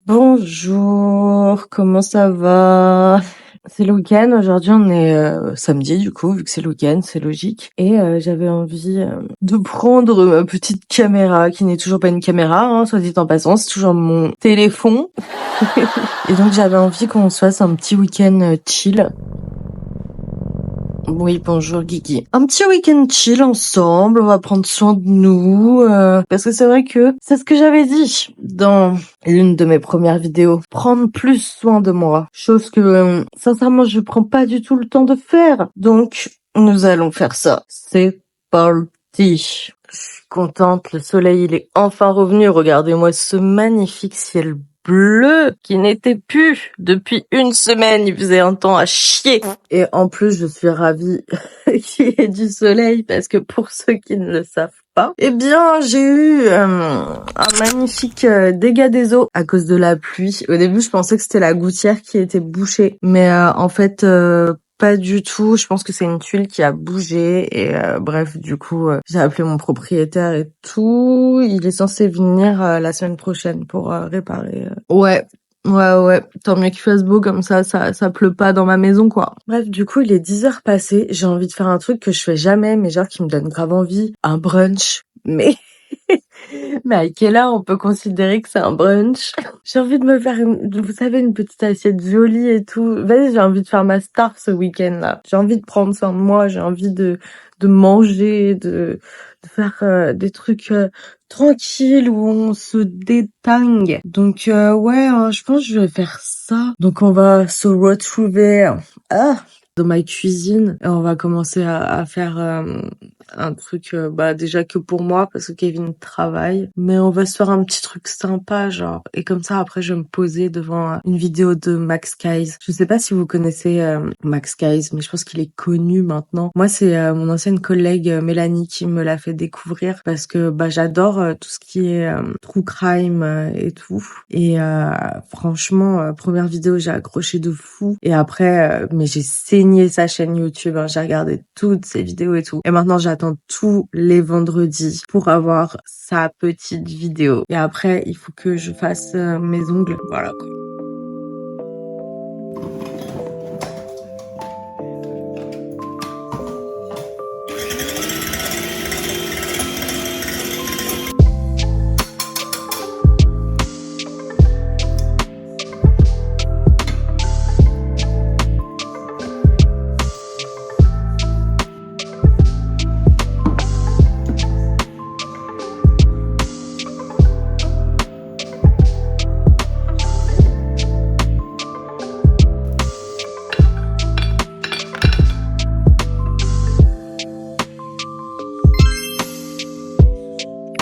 Bonjour, comment ça va? C'est le week-end, aujourd'hui on est samedi du coup, vu que c'est le week-end, c'est logique. Et j'avais envie de prendre ma petite caméra, qui n'est toujours pas une caméra, hein, soit dit en passant, c'est toujours mon téléphone. Et donc j'avais envie qu'on se fasse un petit week-end chill. Oui, bonjour Guigui. Un petit week-end chill ensemble, on va prendre soin de nous, parce que c'est vrai que c'est ce que j'avais dit dans l'une de mes premières vidéos. Prendre plus soin de moi. Chose que, sincèrement, je prends pas du tout le temps de faire. Donc, nous allons faire ça. C'est parti. Je suis contente, le soleil il est enfin revenu. Regardez-moi ce magnifique ciel bleu qui n'était plus depuis une semaine. Il faisait un temps à chier. Et en plus, je suis ravie qu'il y ait du soleil parce que pour ceux qui ne le savent pas, eh bien, j'ai eu un magnifique dégât des eaux à cause de la pluie. Au début, je pensais que c'était la gouttière qui était bouchée, mais en fait, pas du tout. Je pense que c'est une tuile qui a bougé et bref, du coup, j'ai appelé mon propriétaire et tout. Il est censé venir la semaine prochaine pour réparer. Ouais, tant mieux qu'il fasse beau comme ça pleut pas dans ma maison, quoi. Bref, du coup, il est 10 heures passées, j'ai envie de faire un truc que je fais jamais, mais genre qui me donne grave envie, un brunch. Mais, mais à quelle heure on peut considérer que c'est un brunch? J'ai envie de me faire vous savez, une petite assiette jolie et tout. Vas-y, j'ai envie de faire ma star ce week-end-là. J'ai envie de prendre soin de moi, j'ai envie de manger, de faire des trucs tranquilles où on se détangue. Donc ouais, je pense que je vais faire ça. Donc on va se retrouver dans ma cuisine et on va commencer à faire un truc déjà que pour moi parce que Kevin travaille, mais on va se faire un petit truc sympa genre, et comme ça après je vais me poser devant une vidéo de Max Guys. Je sais pas si vous connaissez Max Guys, mais je pense qu'il est connu maintenant. Moi c'est mon ancienne collègue Mélanie qui me l'a fait découvrir parce que j'adore tout ce qui est true crime et tout, et franchement première vidéo j'ai accroché de fou, et après mais j'ai saigné sa chaîne YouTube, hein. J'ai regardé toutes ses vidéos et tout, et maintenant j'attends tous les vendredis pour avoir sa petite vidéo, et après il faut que je fasse mes ongles, voilà quoi.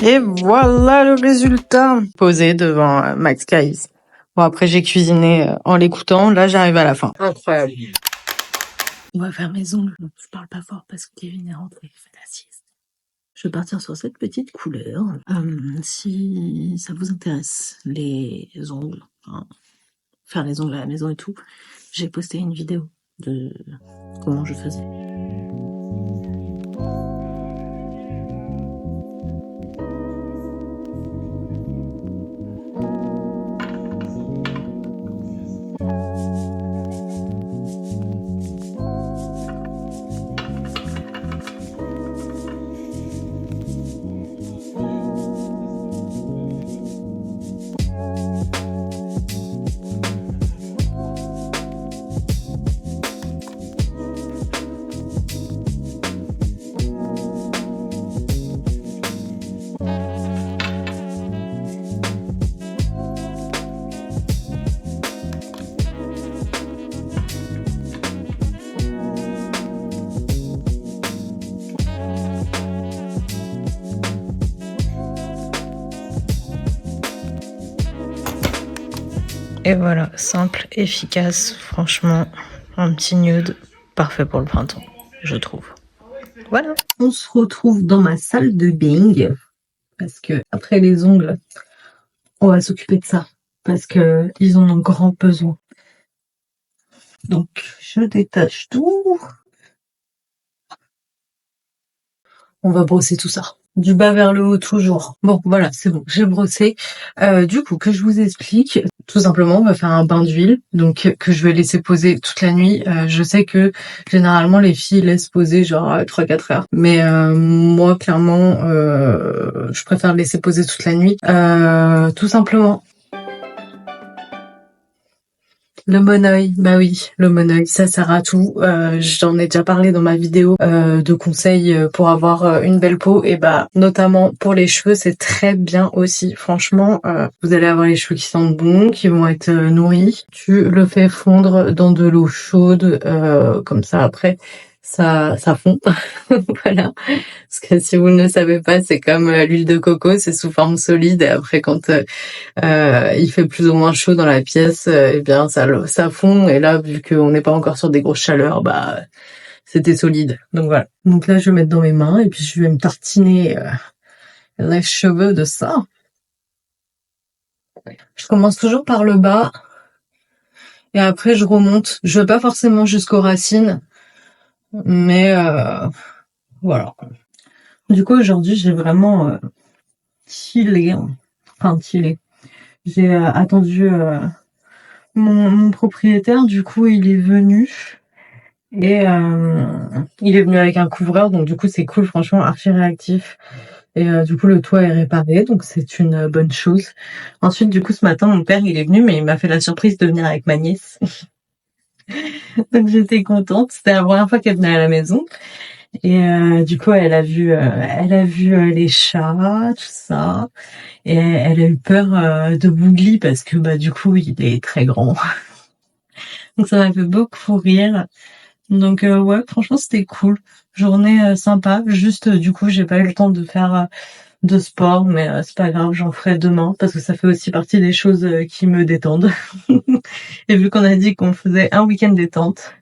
Et voilà le résultat. Posé devant Max Guys. Bon, après j'ai cuisiné en l'écoutant. Là j'arrive à la fin. Incroyable. On va faire mes ongles. Je parle pas fort parce que Kevin est rentré, il fait la sieste. Je vais partir sur cette petite couleur. Si ça vous intéresse, les ongles, faire les ongles à la maison et tout, j'ai posté une vidéo de comment je faisais. Et voilà, simple, efficace, franchement, un petit nude, parfait pour le printemps, je trouve. Voilà. On se retrouve dans ma salle de bain, parce que après les ongles, on va s'occuper de ça, parce que ils en ont grand besoin. Donc, je détache tout. On va brosser tout ça. Du bas vers le haut toujours. Bon, voilà, c'est bon, j'ai brossé. Du coup, que je vous explique, Tout simplement, on va faire un bain d'huile, donc que je vais laisser poser toute la nuit. Je sais que généralement les filles laissent poser genre 3-4 heures, mais moi clairement, je préfère le laisser poser toute la nuit, tout simplement. Le monoeil, bah oui, le monoeil, ça sert à tout. J'en ai déjà parlé dans ma vidéo de conseils pour avoir une belle peau, et bah notamment pour les cheveux, c'est très bien aussi. Franchement, vous allez avoir les cheveux qui sentent bon, qui vont être nourris. Tu le fais fondre dans de l'eau chaude, comme ça après, ça fond. Voilà. Parce que si vous ne le savez pas, c'est comme l'huile de coco, c'est sous forme solide. Et après, quand il fait plus ou moins chaud dans la pièce, eh bien ça fond, et là vu qu'on n'est pas encore sur des grosses chaleurs, bah c'était solide. Donc voilà. Donc là je vais mettre dans mes mains et puis je vais me tartiner les cheveux de ça. Je commence toujours par le bas et après je remonte. Je vais pas forcément jusqu'aux racines, mais voilà. Du coup aujourd'hui j'ai vraiment chillé, enfin chillé. J'ai attendu mon propriétaire, du coup il est venu. Et il est venu avec un couvreur, donc du coup c'est cool, franchement, archi réactif. Et du coup le toit est réparé, donc c'est une bonne chose. Ensuite, du coup, ce matin, mon père il est venu, mais il m'a fait la surprise de venir avec ma nièce. Donc j'étais contente, c'était la première fois qu'elle venait à la maison. Et du coup elle a vu les chats, tout ça. Et elle a eu peur de Bougli parce que bah du coup il est très grand. Donc ça m'a fait beaucoup rire. Donc ouais, franchement c'était cool. Journée sympa. Juste du coup j'ai pas eu le temps de faire de sport, mais c'est pas grave, j'en ferai demain parce que ça fait aussi partie des choses qui me détendent. Et vu qu'on a dit qu'on faisait un week-end détente,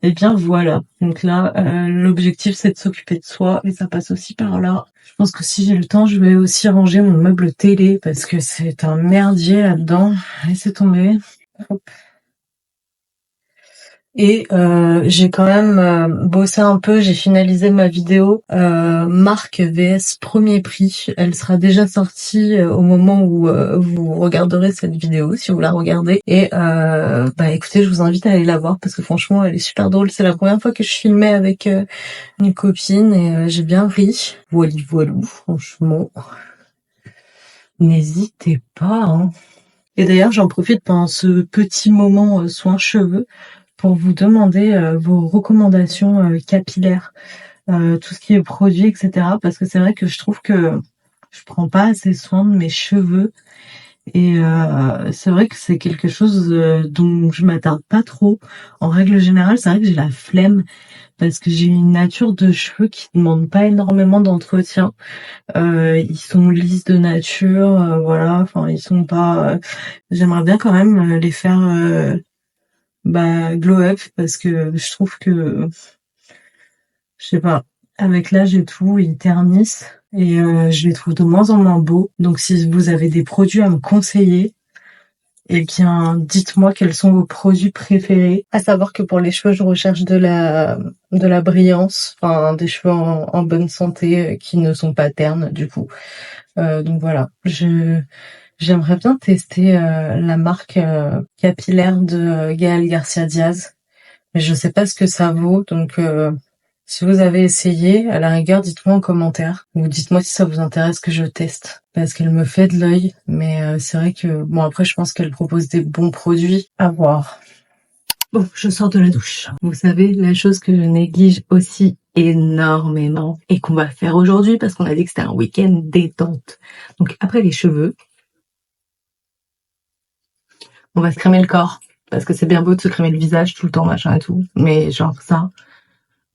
eh bien voilà. Donc là l'objectif c'est de s'occuper de soi et ça passe aussi par là. Je pense que si j'ai le temps, je vais aussi ranger mon meuble télé parce que c'est un merdier là-dedans. Laissez tomber. Hop. Et j'ai quand même bossé un peu, j'ai finalisé ma vidéo marque vs premier prix. Elle sera déjà sortie au moment où vous regarderez cette vidéo, si vous la regardez. Et bah écoutez, je vous invite à aller la voir parce que franchement elle est super drôle. C'est la première fois que je filmais avec une copine et j'ai bien ri. Voilou, franchement. N'hésitez pas, hein. Et d'ailleurs j'en profite pendant ce petit moment soin cheveux pour vous demander vos recommandations capillaires, tout ce qui est produit, etc. Parce que c'est vrai que je trouve que je prends pas assez soin de mes cheveux et c'est vrai que c'est quelque chose dont je m'attarde pas trop. En règle générale, c'est vrai que j'ai la flemme parce que j'ai une nature de cheveux qui demande pas énormément d'entretien. Ils sont lisses de nature, voilà. Enfin, ils sont pas. J'aimerais bien quand même les faire glow up parce que je trouve que je sais pas, avec l'âge et tout, ils ternissent et je les trouve de moins en moins beaux. Donc si vous avez des produits à me conseiller, eh bien dites-moi quels sont vos produits préférés. À savoir que pour les cheveux, je recherche de la brillance, enfin des cheveux en bonne santé qui ne sont pas ternes du coup. Donc voilà, j'aimerais bien tester la marque capillaire de Gaël Garcia Diaz, mais je sais pas ce que ça vaut, donc si vous avez essayé, à la rigueur, dites-moi en commentaire, ou dites-moi si ça vous intéresse que je teste, parce qu'elle me fait de l'œil, mais c'est vrai que, bon après je pense qu'elle propose des bons produits à voir. Bon, je sors de la douche. Vous savez, la chose que je néglige aussi énormément, et qu'on va faire aujourd'hui, parce qu'on a dit que c'était un week-end détente. Donc après les cheveux, on va se crémer le corps, parce que c'est bien beau de se crémer le visage tout le temps, machin et tout, mais genre ça,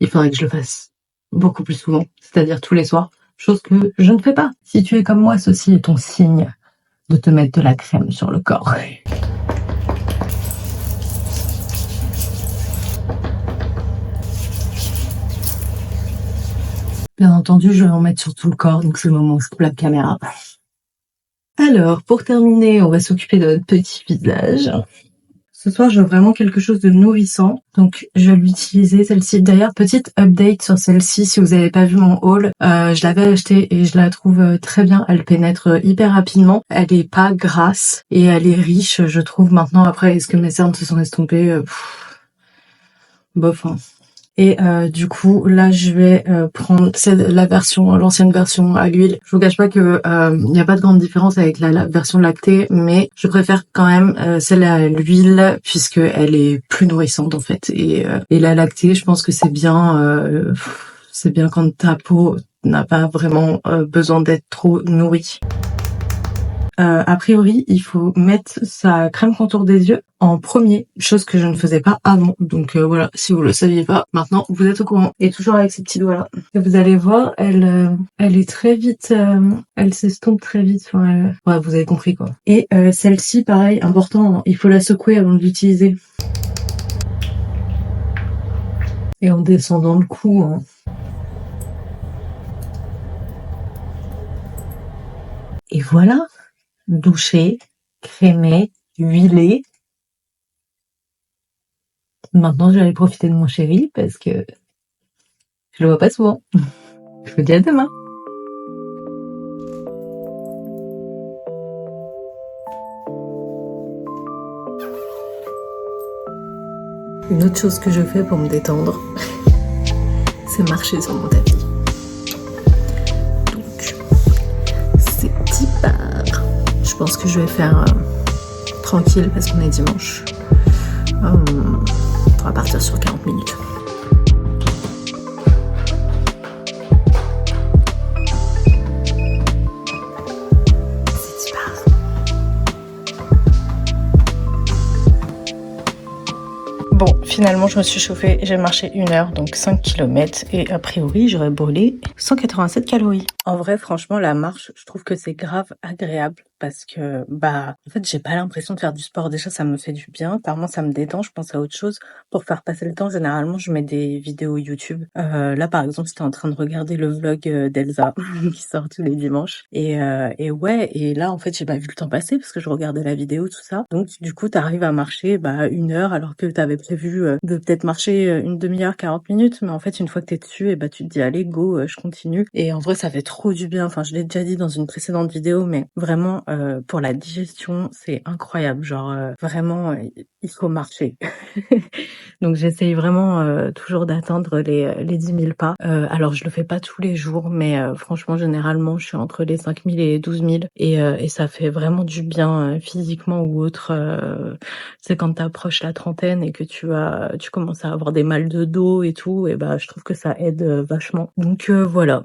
il faudrait que je le fasse beaucoup plus souvent, c'est-à-dire tous les soirs, chose que je ne fais pas. Si tu es comme moi, ceci est ton signe de te mettre de la crème sur le corps. Bien entendu, je vais en mettre sur tout le corps, donc c'est le moment où je coupe la caméra. Alors, pour terminer, on va s'occuper de notre petit visage. Ce soir, je veux vraiment quelque chose de nourrissant, donc je vais l'utiliser celle-ci. D'ailleurs, petite update sur celle-ci, si vous n'avez pas vu mon haul, je l'avais achetée et je la trouve très bien. Elle pénètre hyper rapidement, elle est pas grasse et elle est riche, je trouve. Maintenant, après, est-ce que mes cernes se sont estompées? Bof, hein. Et du coup, là, je vais prendre la version, l'ancienne version à l'huile. Je vous cache pas que il n'y a pas de grande différence avec la version lactée, mais je préfère quand même celle à l'huile puisque elle est plus nourrissante en fait. Et la lactée, je pense que c'est bien quand ta peau n'a pas vraiment besoin d'être trop nourrie. A priori, il faut mettre sa crème contour des yeux en premier, chose que je ne faisais pas avant. Donc voilà, si vous le saviez pas, maintenant vous êtes au courant. Et toujours avec ces petits doigts là. Et vous allez voir, elle est très vite, elle s'estompe très vite. Enfin, ouais, vous avez compris quoi. Et celle-ci, pareil, important, il faut la secouer avant de l'utiliser. Et en descendant le cou. Hein. Et voilà, douché, crémé, huilé. Maintenant, je vais aller profiter de mon chéri parce que je le vois pas souvent. Je vous dis à demain. Une autre chose que je fais pour me détendre, c'est marcher sur mon tapis. Donc, c'est petit part. Je pense que je vais faire tranquille parce qu'on est dimanche. On va partir sur 40 minutes. C'est part. Bon, finalement, je me suis chauffée. J'ai marché 1 heure, donc 5 km. Et a priori, j'aurais brûlé 187 calories. En vrai, franchement, la marche, je trouve que c'est grave agréable. Parce que, en fait, j'ai pas l'impression de faire du sport. Déjà, ça me fait du bien. Apparemment, ça me détend. Je pense à autre chose. Pour faire passer le temps, généralement, je mets des vidéos YouTube. Là, par exemple, j'étais en train de regarder le vlog d'Elsa, qui sort tous les dimanches. Et ouais, et là, en fait, j'ai pas vu le temps passer parce que je regardais la vidéo, tout ça. Donc, du coup, t'arrives à marcher, 1 heure, alors que t'avais prévu de peut-être marcher une demi-heure, 40 minutes. Mais en fait, une fois que t'es dessus, tu te dis, allez, go, je continue. Et en vrai, ça fait trop du bien. Enfin, je l'ai déjà dit dans une précédente vidéo, mais vraiment, pour la digestion, c'est incroyable. Genre, vraiment, il faut marcher. Donc, j'essaye vraiment toujours d'atteindre les 10 000 pas. Alors, je le fais pas tous les jours, mais franchement, généralement, je suis entre les 5 000 et 12 000. Et ça fait vraiment du bien physiquement ou autre. C'est quand t'approches la trentaine et que tu commences à avoir des mal de dos et tout. Et je trouve que ça aide vachement. Donc, voilà.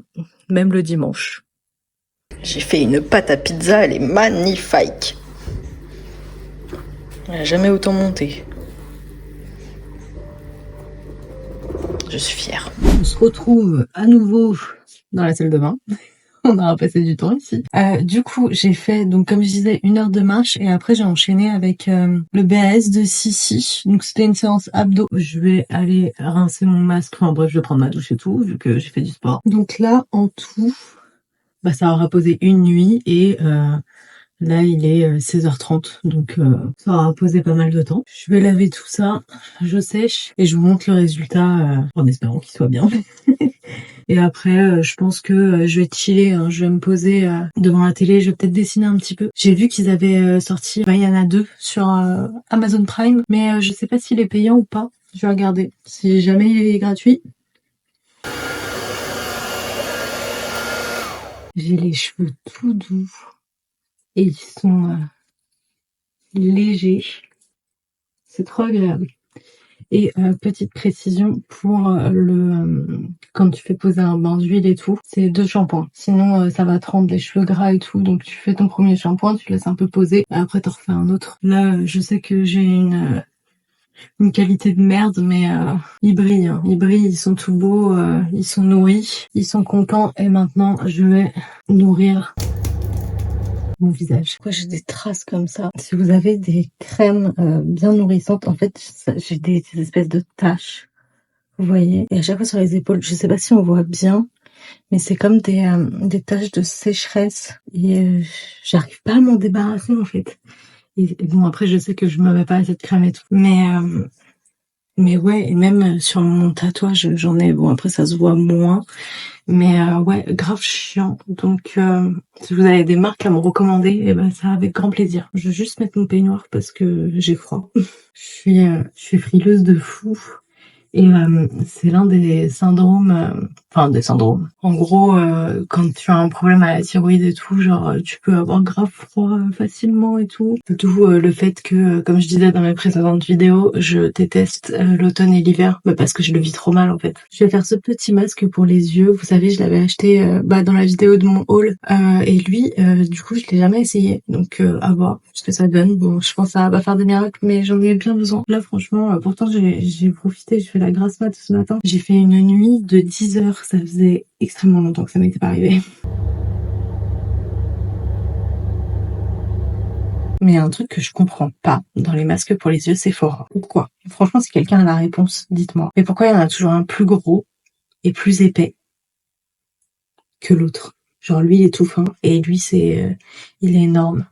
Même le dimanche. J'ai fait une pâte à pizza, elle est magnifique. Elle n'a jamais autant monté. Je suis fière. On se retrouve à nouveau dans la salle de bain. On aura passé du temps ici. Du coup, j'ai fait, donc comme je disais, 1 heure de marche et après j'ai enchaîné avec le BAS de Sissi. Donc c'était une séance abdos. Je vais aller rincer mon masque. Enfin bref, je vais prendre ma douche et tout, vu que j'ai fait du sport. Donc là, en tout, ça aura posé une nuit et là, il est 16h30, donc ça aura posé pas mal de temps. Je vais laver tout ça, je sèche et je vous montre le résultat en espérant qu'il soit bien. Et après, je pense que je vais chiller, hein. Je vais me poser devant la télé, je vais peut-être dessiner un petit peu. J'ai vu qu'ils avaient sorti Vaiana 2 sur Amazon Prime, mais je sais pas s'il est payant ou pas. Je vais regarder. Si jamais il est gratuit. J'ai les cheveux tout doux et ils sont légers. C'est trop agréable. Et petite précision pour quand tu fais poser un bain d'huile et tout, c'est 2 shampoings. Sinon ça va te rendre les cheveux gras et tout. Donc tu fais ton premier shampoing, tu laisses un peu poser et après t'en refais un autre. Là je sais que j'ai une qualité de merde, mais ils brillent. Hein. Ils brillent, ils sont tout beaux, ils sont nourris, ils sont contents. Et maintenant je vais nourrir mon visage. Pourquoi j'ai des traces comme ça? Si vous avez des crèmes bien nourrissantes, en fait, j'ai des espèces de taches. Vous voyez? Et à chaque fois sur les épaules, je sais pas si on voit bien, mais c'est comme des taches de sécheresse. Et j'arrive pas à m'en débarrasser, en fait. Et bon, après, je sais que je me mets pas assez de crème et tout. Mais ouais, et même sur mon tatouage, j'en ai, bon, après, ça se voit moins. Mais ouais, grave chiant. Donc, si vous avez des marques à me recommander, eh ben, ça avec grand plaisir. Je vais juste mettre mon peignoir parce que j'ai froid. Je suis frileuse de fou. Et c'est l'un des syndromes, enfin des syndromes. En gros, quand tu as un problème à la thyroïde et tout, genre tu peux avoir grave froid facilement et tout. Surtout le fait que, comme je disais dans mes précédentes vidéos, je déteste l'automne et l'hiver, bah, parce que je le vis trop mal en fait. Je vais faire ce petit masque pour les yeux. Vous savez, je l'avais acheté dans la vidéo de mon haul, et lui, du coup, je l'ai jamais essayé. Donc à voir ce que ça donne. Bon, je pense que ça va pas faire des miracles, mais j'en ai bien besoin. Là, franchement, pourtant j'ai profité, j'ai fait la grasse mat ce matin. J'ai fait une nuit de 10 heures. Ça faisait extrêmement longtemps que ça m'était pas arrivé. Mais il y a un truc que je comprends pas dans les masques pour les yeux, c'est Sephora. Pourquoi? Franchement, si quelqu'un a la réponse, dites-moi. Mais pourquoi il y en a toujours un plus gros et plus épais que l'autre? Genre lui, il est tout fin et lui, il est énorme.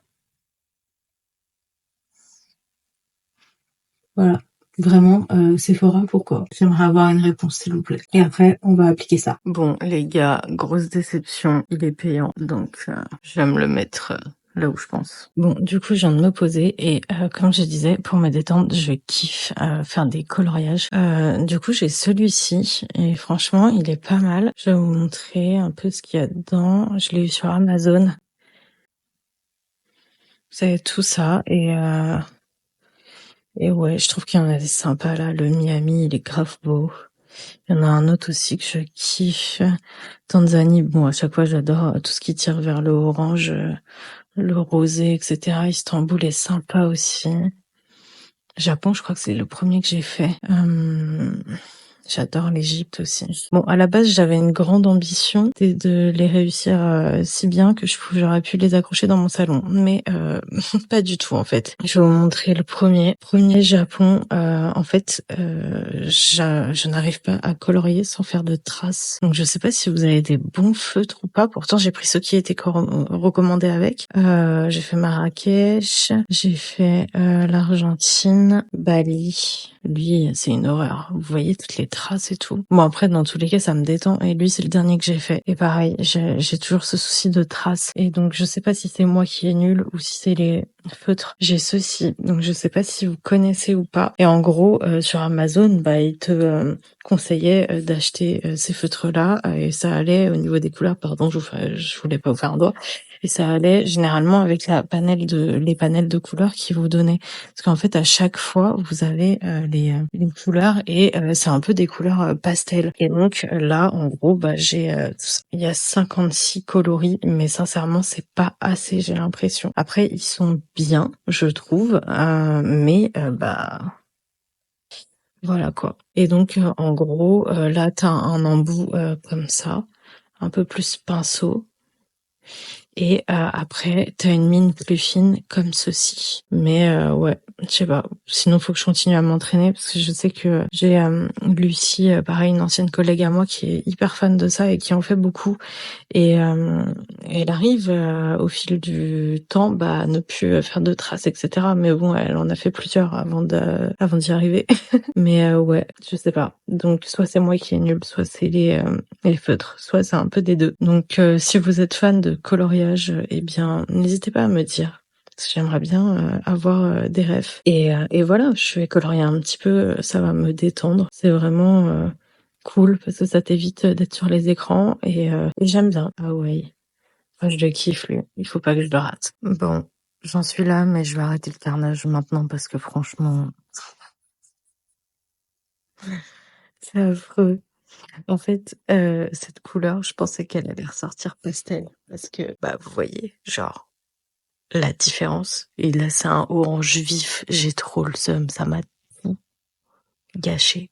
Voilà. Vraiment, Sephora, pourquoi? J'aimerais avoir une réponse, s'il vous plaît. Et après, on va appliquer ça. Bon, les gars, grosse déception, il est payant, donc je vais me le mettre là où je pense. Bon, du coup, je viens de me poser et comme je disais, pour me détendre, je kiffe faire des coloriages. Du coup, j'ai celui-ci et franchement, il est pas mal. Je vais vous montrer un peu ce qu'il y a dedans. Je l'ai eu sur Amazon. Vous savez, tout ça et ouais, je trouve qu'il y en a des sympas là. Le Miami, il est grave beau. Il y en a un autre aussi que je kiffe. Tanzanie, bon, à chaque fois, j'adore tout ce qui tire vers le orange, le rosé, etc. Istanbul est sympa aussi. Japon, je crois que c'est le premier que j'ai fait. J'adore l'Égypte aussi. Bon, à la base, j'avais une grande ambition de les réussir si bien que j'aurais pu les accrocher dans mon salon. Mais pas du tout, en fait. Je vais vous montrer le premier. Premier Japon. En fait, je n'arrive pas à colorier sans faire de traces. Donc, je sais pas si vous avez des bons feutres ou pas. Pourtant, j'ai pris ceux qui étaient recommandés avec. J'ai fait Marrakech. J'ai fait l'Argentine, Bali. Lui, c'est une horreur. Vous voyez toutes les traces et tout. Bon, après, dans tous les cas, ça me détend. Et lui, c'est le dernier que j'ai fait. Et pareil, j'ai toujours ce souci de traces. Et donc, je sais pas si c'est moi qui est nul ou si c'est les feutres. J'ai ceci. Donc, je sais pas si vous connaissez ou pas. Et en gros, sur Amazon, bah, il te conseillait d'acheter ces feutres-là. Et ça allait au niveau des couleurs. Pardon, je voulais pas vous faire un doigt. Et ça allait généralement avec les panels de couleurs qu'ils vous donnaient. Parce qu'en fait, à chaque fois, vous avez les couleurs et c'est un peu des couleurs pastel. Et donc là, en gros, bah il y a 56 coloris, mais sincèrement, c'est pas assez, j'ai l'impression. Après, ils sont bien, je trouve, mais voilà quoi. Et donc, en gros, là, t'as un embout comme ça, un peu plus pinceau. Et après, t'as une mine plus fine comme ceci. Mais ouais, je sais pas. Sinon, faut que je continue à m'entraîner parce que je sais que j'ai Lucie, pareil, une ancienne collègue à moi qui est hyper fan de ça et qui en fait beaucoup. Et elle arrive au fil du temps à ne plus faire de traces, etc. Mais bon, elle en a fait plusieurs avant d'y arriver. Mais ouais, je sais pas. Donc soit c'est moi qui est nulle, soit c'est les feutres, soit c'est un peu des deux. Donc si vous êtes fan de coloriage, eh bien n'hésitez pas à me dire. Parce que j'aimerais bien avoir des refs. Et voilà, je vais colorier un petit peu, ça va me détendre. C'est vraiment cool parce que ça t'évite d'être sur les écrans et j'aime bien. Ah ouais. Moi, je le kiffe, lui. Il faut pas que je le rate. Bon, j'en suis là, mais je vais arrêter le carnage maintenant parce que franchement, c'est affreux. En fait, cette couleur, je pensais qu'elle allait ressortir pastel parce que, bah, vous voyez, genre, la différence. Et là, c'est un orange vif. J'ai trop le seum. Ça m'a tout gâché.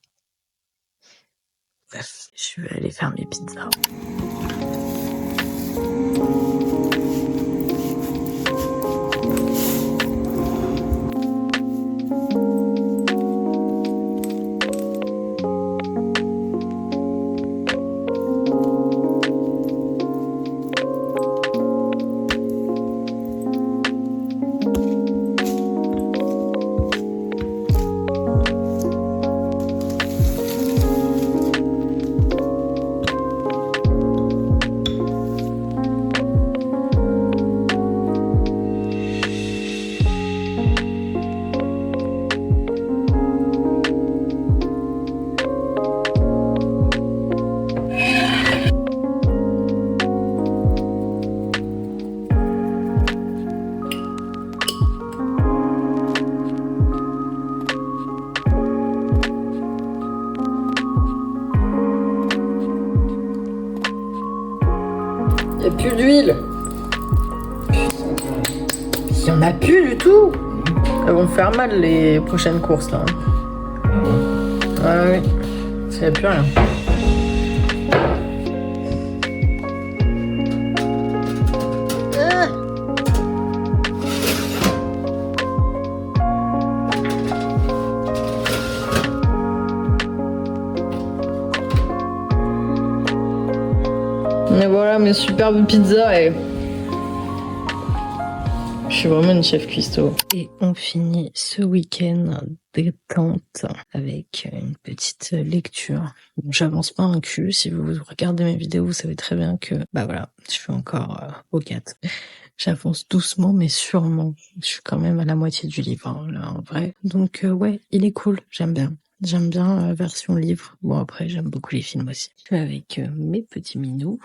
Bref, je vais aller faire mes pizzas. d'huile. Il y en a plus du tout. Elles vont faire mal les prochaines courses là. Ah oui, il n'y a plus rien. Et voilà mes superbes pizzas et je suis vraiment une chef cuistot. Et on finit ce week-end détente avec une petite lecture. Bon, j'avance pas un cul. Si vous regardez mes vidéos, vous savez très bien que, bah voilà, je suis encore au 4. J'avance doucement mais sûrement. Je suis quand même à la moitié du livre, hein, là, en vrai. Donc ouais, il est cool. J'aime bien. J'aime bien version livre. Bon, après, j'aime beaucoup les films aussi. Je suis avec mes petits minous.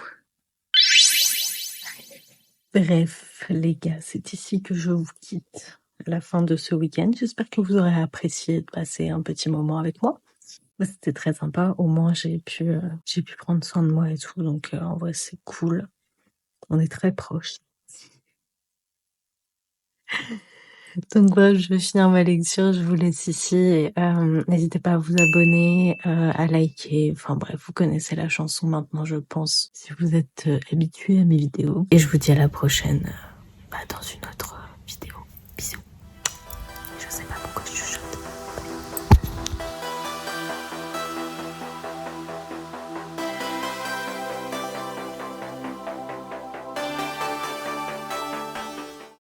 Bref, les gars, c'est ici que je vous quitte à la fin de ce week-end. J'espère que vous aurez apprécié de passer un petit moment avec moi. C'était très sympa. Au moins, j'ai pu prendre soin de moi et tout. Donc, en vrai, c'est cool. On est très proches. Donc bref, je vais finir ma lecture, je vous laisse ici. N'hésitez pas à vous abonner, à liker. Enfin bref, vous connaissez la chanson maintenant, je pense, si vous êtes habitués à mes vidéos. Et je vous dis à la prochaine, dans une autre vidéo. Bisous. Je sais pas pourquoi je chuchote.